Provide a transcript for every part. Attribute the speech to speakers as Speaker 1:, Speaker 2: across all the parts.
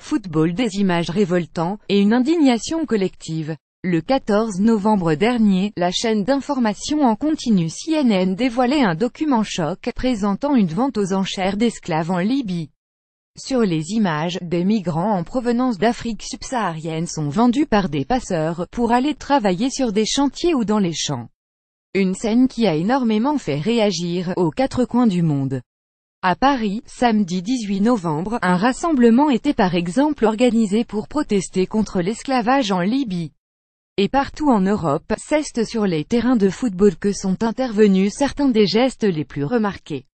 Speaker 1: football, des images révoltantes, et une indignation collective. Le 14 novembre dernier, la chaîne d'information en continu CNN dévoilait un document choc, présentant une vente aux enchères d'esclaves en Libye. Sur les images, des migrants en provenance d'Afrique subsaharienne sont vendus par des passeurs, pour aller travailler sur des chantiers ou dans les champs. Une scène qui a énormément fait réagir, aux quatre coins du monde. À Paris, samedi 18 novembre, un rassemblement était par exemple organisé pour protester contre l'esclavage en Libye. Et partout en Europe, c'est sur les terrains de football que sont intervenus certains des gestes les plus remarqués.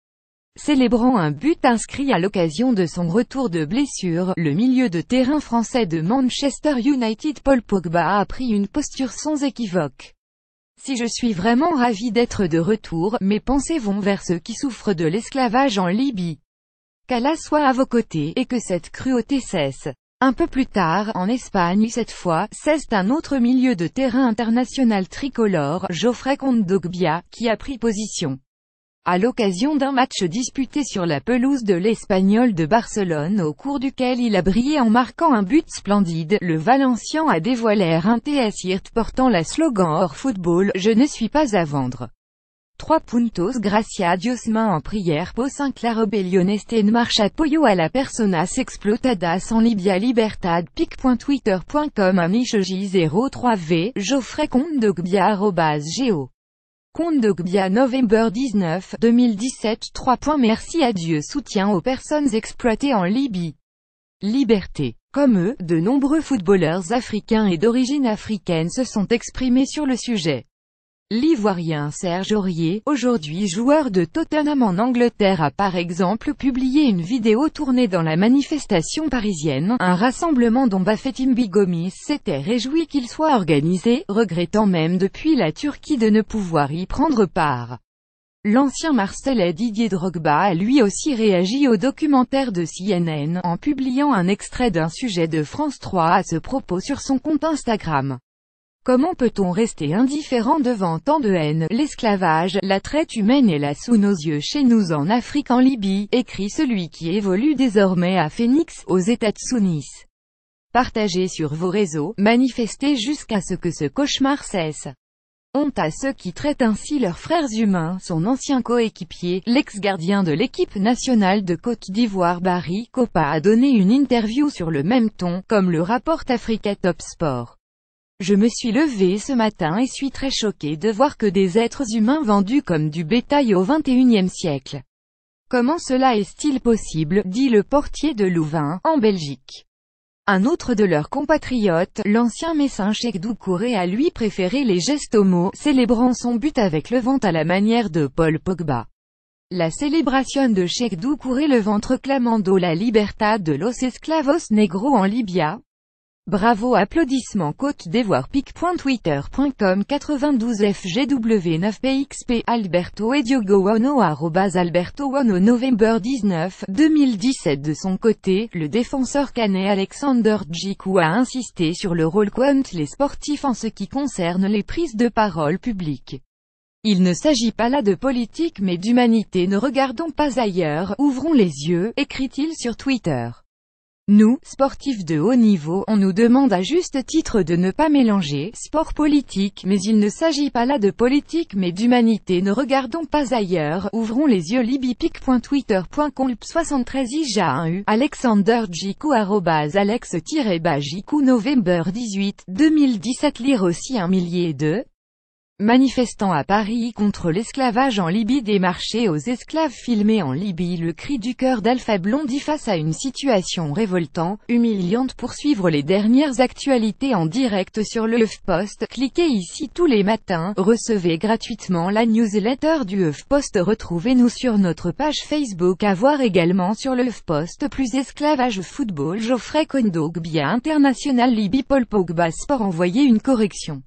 Speaker 1: Célébrant un but inscrit à l'occasion de son retour de blessure, le milieu de terrain français de Manchester United Paul Pogba a pris une posture sans équivoque. Si je suis vraiment ravi d'être de retour, mes pensées vont vers ceux qui souffrent de l'esclavage en Libye. Qu'Allah soit à vos côtés, et que cette cruauté cesse. Un peu plus tard, en Espagne cette fois, c'est un autre milieu de terrain international tricolore, Geoffrey Kondogbia, qui a pris position. À l'occasion d'un match disputé sur la pelouse de l'Espanyol de Barcelone au cours duquel il a brillé en marquant un but splendide, le Valencien a dévoilé un t-shirt portant la slogan hors football, je ne suis pas à vendre. 3 puntos gracias a Dios main en prière po cinq la rebelión está en marcha apoyo a la personas explotadas en Libia libertad pic.twitter.com amichej03v, Geoffrey Kondogbia @geo. Kondogbia November 19, 2017 3. Merci à Dieu soutien aux personnes exploitées en Libye. Liberté. Comme eux, de nombreux footballeurs africains et d'origine africaine se sont exprimés sur le sujet. L'Ivoirien Serge Aurier, aujourd'hui joueur de Tottenham en Angleterre, a par exemple publié une vidéo tournée dans la manifestation parisienne, un rassemblement dont Bafétimbi Gomis s'était réjoui qu'il soit organisé, regrettant même depuis la Turquie de ne pouvoir y prendre part. L'ancien Marseillais Didier Drogba a lui aussi réagi au documentaire de CNN, en publiant un extrait d'un sujet de France 3 à ce propos sur son compte Instagram. Comment peut-on rester indifférent devant tant de haine? L'esclavage, la traite humaine est là sous nos yeux chez nous en Afrique, en Libye, écrit celui qui évolue désormais à Phoenix, aux États-Unis. Partagez sur vos réseaux, manifestez jusqu'à ce que ce cauchemar cesse. Honte à ceux qui traitent ainsi leurs frères humains. Son ancien coéquipier, l'ex-gardien de l'équipe nationale de Côte d'Ivoire Barry Kopa a donné une interview sur le même ton, comme le rapporte Africa Top Sport. Je me suis levé ce matin et suis très choqué de voir que des êtres humains vendus comme du bétail au XXIe siècle. Comment cela est-il possible, dit le portier de Louvain, en Belgique. Un autre de leurs compatriotes, l'ancien messin Cheikh Doucouré, a lui préféré les gestes homo, célébrant son but avec le ventre à la manière de Paul Pogba. La célébration de Cheikh Doucouré, le ventre clamando la libertad de los esclavos negros en Libia. Bravo, applaudissements. Côte d'Ivoire pic.twitter.com 92 FGW 9 PXP Alberto et Diogo Wono @Alberto Wono November 19, 2017. De son côté, le défenseur canet Alexander Djikou a insisté sur le rôle qu'ont les sportifs en ce qui concerne les prises de parole publiques. Il ne s'agit pas là de politique mais d'humanité, ne regardons pas ailleurs, ouvrons les yeux, écrit-il sur Twitter. Nous, sportifs de haut niveau, on nous demande à juste titre de ne pas mélanger sport politique, mais il ne s'agit pas là de politique mais d'humanité, ne regardons pas ailleurs, ouvrons les yeux. libipic.twitter.com 73 IJA1U, Alexander Djikou @Alex-Jikou November 18, 2017. Lire aussi 1 millier de manifestants à Paris contre l'esclavage en Libye, des marchés aux esclaves filmés en Libye. Le cri du cœur d'Alpha Blondy face à une situation révoltante, humiliante. Pour suivre les dernières actualités en direct sur le HuffPost, cliquez ici tous les matins. Recevez gratuitement la newsletter du HuffPost. Retrouvez-nous sur notre page Facebook. À voir également sur le HuffPost. Plus esclavage football, Geoffrey Kondogbia international Libye Paul Pogba sport. Envoyez une correction.